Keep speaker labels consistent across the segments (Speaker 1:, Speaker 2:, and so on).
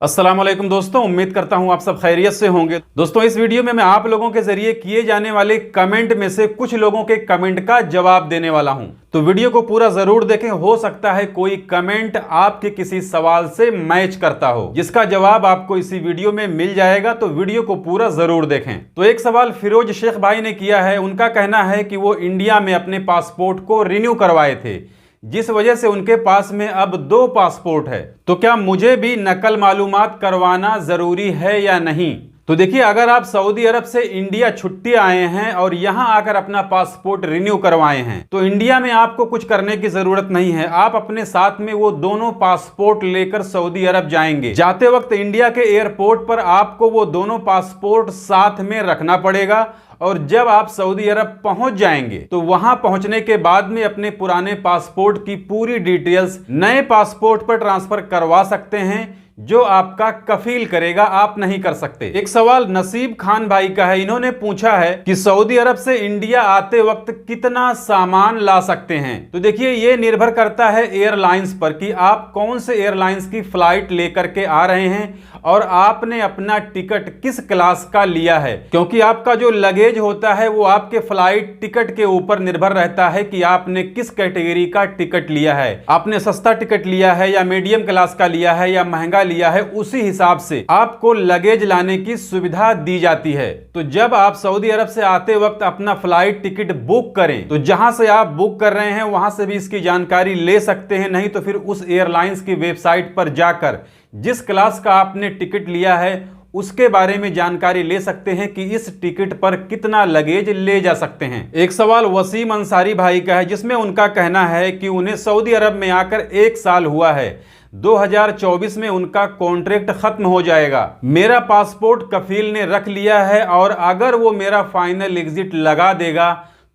Speaker 1: अस्सलाम वालेकुम दोस्तों, उम्मीद करता हूं आप सब खैरियत से होंगे। दोस्तों, इस वीडियो में मैं आप लोगों के जरिए किए जाने वाले कमेंट में से कुछ लोगों के कमेंट का जवाब देने वाला हूं, तो वीडियो को पूरा जरूर देखें। हो सकता है कोई कमेंट आपके किसी सवाल से मैच करता हो, जिसका जवाब आपको इसी वीडियो में मिल जाएगा, तो वीडियो को पूरा जरूर देखें। तो एक सवाल फिरोज शेख भाई ने किया है। उनका कहना है कि वो इंडिया में अपने पासपोर्ट को रिन्यू करवाए थे, जिस वजह से उनके पास में अब 2 पासपोर्ट है। तो क्या मुझे भी नकल मालूमात करवाना जरूरी है या नहीं? तो देखिए, अगर आप सऊदी अरब से इंडिया छुट्टी आए हैं और यहां आकर अपना पासपोर्ट रिन्यू करवाए हैं, तो इंडिया में आपको कुछ करने की जरूरत नहीं है। आप अपने साथ में वो दोनों पासपोर्ट लेकर सऊदी अरब जाएंगे। जाते वक्त इंडिया के एयरपोर्ट पर आपको वो दोनों पासपोर्ट साथ में रखना पड़ेगा, और जब आप सऊदी अरब पहुंच जाएंगे तो वहां पहुंचने के बाद में अपने पुराने पासपोर्ट की पूरी डिटेल्स नए पासपोर्ट पर ट्रांसफर करवा सकते हैं, जो आपका कफील करेगा, आप नहीं कर सकते। एक सवाल नसीब खान भाई का है। इन्होंने पूछा है कि सऊदी अरब से इंडिया आते वक्त कितना सामान ला सकते हैं। तो देखिए, ये निर्भर करता है एयरलाइंस पर कि आप कौन से एयरलाइंस की फ्लाइट लेकर के आ रहे हैं और आपने अपना टिकट किस क्लास का लिया है, क्योंकि आपका जो लगेज होता है वो आपके फ्लाइट टिकट के ऊपर निर्भर रहता है कि आपने किस कैटेगरी का टिकट लिया है। आपने सस्ता टिकट लिया है या मीडियम क्लास का लिया है या महंगा लिया है, उसी हिसाब से आपको लगेज लाने की सुविधा दी जाती है। तो जब आप सऊदी अरब से आते वक्त अपना फ्लाइट टिकट बुक करें, तो जहां से आप बुक कर रहे हैं वहां से भी इसकी जानकारी ले सकते हैं। नहीं तो फिर उस एयरलाइंस की वेबसाइट पर जाकर जिस क्लास का आपने टिकट लिया है उसके बारे में जानकारी ले सकते हैं कि इस टिकट पर कितना लगेज ले जा सकते हैं। एक सवाल वसीम अंसारी भाई का है, जिसमें उनका कहना है कि उन्हें सऊदी अरब में आकर 1 साल हुआ है। 2024 में उनका कॉन्ट्रैक्ट खत्म हो जाएगा। मेरा पासपोर्ट कफील ने रख लिया है, और अगर वो मेरा फाइनल एग्जिट लगा देगा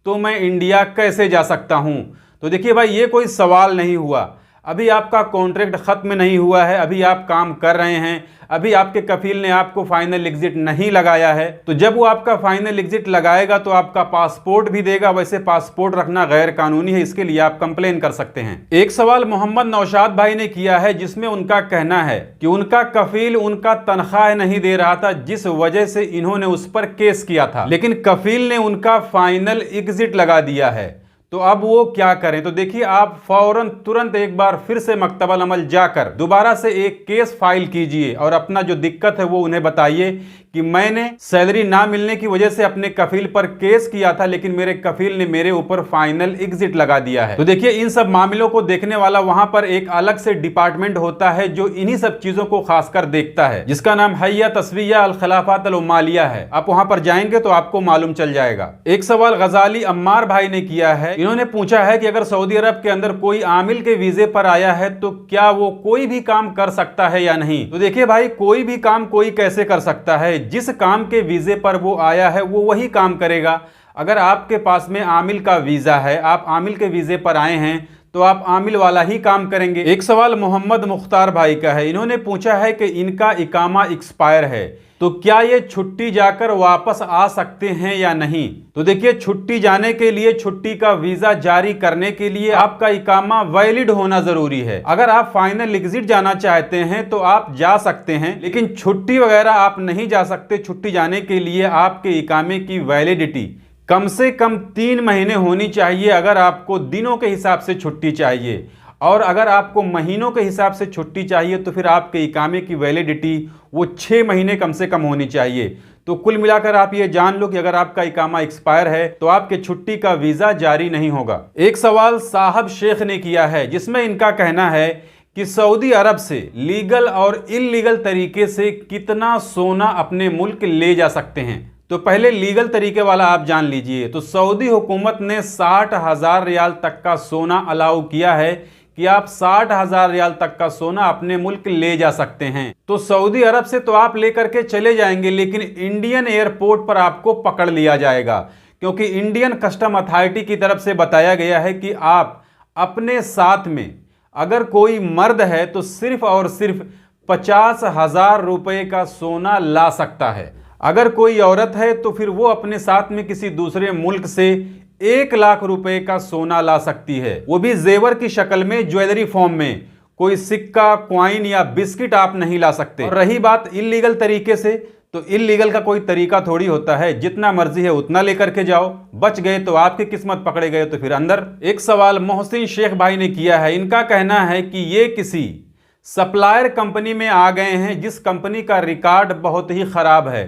Speaker 1: तो मैं इंडिया कैसे जा सकता हूं? तो देखिए भाई, ये कोई सवाल नहीं हुआ। अभी आपका कॉन्ट्रैक्ट खत्म नहीं हुआ है, अभी आप काम कर रहे हैं, अभी आपके कफील ने आपको फाइनल एग्जिट नहीं लगाया है। तो जब वो आपका फाइनल एग्जिट लगाएगा तो आपका पासपोर्ट भी देगा। वैसे पासपोर्ट रखना गैर कानूनी है, इसके लिए आप कंप्लेन कर सकते हैं। एक सवाल मोहम्मद नौशाद भाई ने किया है, जिसमें उनका कहना है कि उनका कफील उनका तनख्वाह नहीं दे रहा था, जिस वजह से इन्होंने उस पर केस किया था, लेकिन कफील ने उनका फाइनल एग्जिट लगा दिया है। तो अब वो क्या करें? तो देखिए, आप फौरन तुरंत एक बार फिर से मकतबल अमल जाकर दोबारा से एक केस फाइल कीजिए और अपना जो दिक्कत है वो उन्हें बताइए कि मैंने सैलरी ना मिलने की वजह से अपने कफील पर केस किया था, लेकिन मेरे कफील ने मेरे ऊपर फाइनल एग्जिट लगा दिया है। तो देखिए, इन सब मामलों को देखने वाला वहां पर एक अलग से डिपार्टमेंट होता है जो इन्हीं सब चीजों को खासकर देखता है, जिसका नाम हैया तस्विया अल खिलाफत अल उम्मालिया है। आप वहां पर जाएंगे तो आपको मालूम चल जाएगा। एक सवाल गजाली अम्मार भाई ने किया है। इन्होंने पूछा है कि अगर सऊदी अरब के अंदर कोई आमिल के वीजे पर आया है तो क्या वो कोई भी काम कर सकता है या नहीं? तो देखिए भाई, कोई भी काम कोई कैसे कर सकता है? जिस काम के वीजे पर वो आया है वो वही काम करेगा। अगर आपके पास में आमिल का वीजा है, आप आमिल के वीजे पर आए हैं, तो आप आमिल वाला ही काम करेंगे। एक सवाल मोहम्मद मुख्तार भाई का है। इन्होंने पूछा है कि इनका इकामा एक्सपायर है, तो क्या ये छुट्टी जाकर वापस आ सकते हैं या नहीं? तो देखिए, छुट्टी जाने के लिए, छुट्टी का वीजा जारी करने के लिए आपका इकामा वैलिड होना जरूरी है। अगर आप फाइनल एग्जिट जाना चाहते हैं तो आप जा सकते हैं, लेकिन छुट्टी वगैरह आप नहीं जा सकते। छुट्टी जाने के लिए आपके इकामे की वैलिडिटी कम से कम 3 महीने होनी चाहिए, अगर आपको दिनों के हिसाब से छुट्टी चाहिए। और अगर आपको महीनों के हिसाब से छुट्टी चाहिए तो फिर आपके इकामे की वैलिडिटी वो 6 महीने कम से कम होनी चाहिए। तो कुल मिलाकर आप ये जान लो कि अगर आपका इकामा एक्सपायर है तो आपके छुट्टी का वीजा जारी नहीं होगा। एक सवाल साहब शेख ने किया है, जिसमें इनका कहना है कि सऊदी अरब से लीगल और इल्लीगल तरीके से कितना सोना अपने मुल्क ले जा सकते हैं? तो पहले लीगल तरीके वाला आप जान लीजिए। तो सऊदी हुकूमत ने 60,000 रियाल तक का सोना अलाउ किया है कि आप 60,000 रियाल तक का सोना अपने मुल्क ले जा सकते हैं। तो सऊदी अरब से तो आप लेकर के चले जाएंगे, लेकिन इंडियन एयरपोर्ट पर आपको पकड़ लिया जाएगा, क्योंकि इंडियन कस्टम अथॉरिटी की तरफ से बताया गया है कि आप अपने साथ में अगर कोई मर्द है तो सिर्फ और सिर्फ 50,000 रुपए का सोना ला सकता है। अगर कोई औरत है तो फिर वो अपने साथ में किसी दूसरे मुल्क से 1 लाख रुपए का सोना ला सकती है, वो भी जेवर की शक्ल में, ज्वेलरी फॉर्म में। कोई सिक्का, क्वाइन या बिस्किट आप नहीं ला सकते। और रही बात इल्लीगल तरीके से, तो इल्लीगल का कोई तरीका थोड़ी होता है, जितना मर्जी है उतना लेकर के जाओ, बच गए तो आपकी किस्मत, पकड़े गए तो फिर अंदर। एक सवाल मोहसिन शेख भाई ने किया है। इनका कहना है कि ये किसी सप्लायर कंपनी में आ गए हैं जिस कंपनी का रिकॉर्ड बहुत ही खराब है।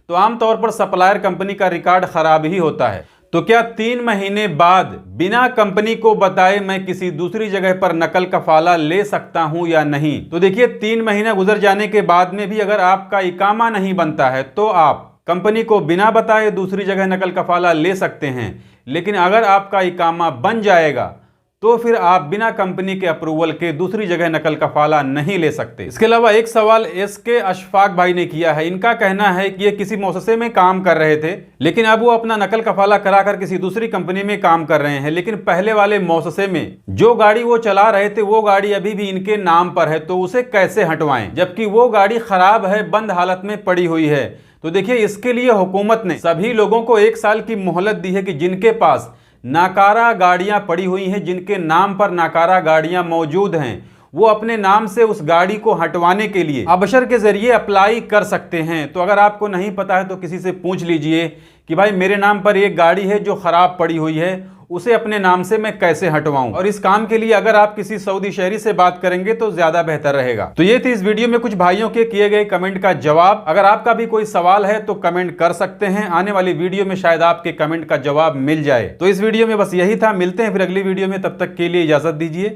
Speaker 1: तो आमतौर पर सप्लायर कंपनी का रिकॉर्ड खराब ही होता है। तो क्या 3 महीने बाद बिना कंपनी को बताए मैं किसी दूसरी जगह पर नकल कफाला ले सकता हूं या नहीं? तो देखिए, 3 महीना गुजर जाने के बाद में भी अगर आपका इकामा नहीं बनता है तो आप कंपनी को बिना बताए दूसरी जगह नकल कफाला ले सकते हैं। लेकिन अगर आपका इकामा बन जाएगा तो फिर आप बिना कंपनी के अप्रूवल के दूसरी जगह नकल कफाला नहीं ले सकते। इसके अलावा एक सवाल एसके अशफाक भाई ने किया है। इनका कहना है कि ये किसी मौससे में काम कर रहे थे, लेकिन अब वो अपना नकल कफाला कराकर किसी दूसरी कंपनी में काम कर रहे हैं। लेकिन पहले वाले मौससे में जो गाड़ी वो चला रहे थे वो गाड़ी अभी भी इनके नाम पर है, तो उसे कैसे हटवाएं, जबकि वो गाड़ी खराब है, बंद हालत में पड़ी हुई है। तो देखिए, इसके लिए हुकूमत ने सभी लोगों को 1 साल की मोहलत दी है कि जिनके पास नाकारा गाड़ियां पड़ी हुई हैं, जिनके नाम पर नाकारा गाड़ियां मौजूद हैं, वो अपने नाम से उस गाड़ी को हटवाने के लिए अबशर के जरिए अप्लाई कर सकते हैं। तो अगर आपको नहीं पता है तो किसी से पूछ लीजिए कि भाई मेरे नाम पर एक गाड़ी है जो खराब पड़ी हुई है, उसे अपने नाम से मैं कैसे हटवाऊं। और इस काम के लिए अगर आप किसी सऊदी शहरी से बात करेंगे तो ज्यादा बेहतर रहेगा। तो ये थी इस वीडियो में कुछ भाइयों के किए गए कमेंट का जवाब। अगर आपका भी कोई सवाल है तो कमेंट कर सकते हैं, आने वाली वीडियो में शायद आपके कमेंट का जवाब मिल जाए। तो इस वीडियो में बस यही था, मिलते हैं फिर अगली वीडियो में, तब तक के लिए इजाजत दीजिए।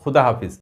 Speaker 1: खुदा हाफिज।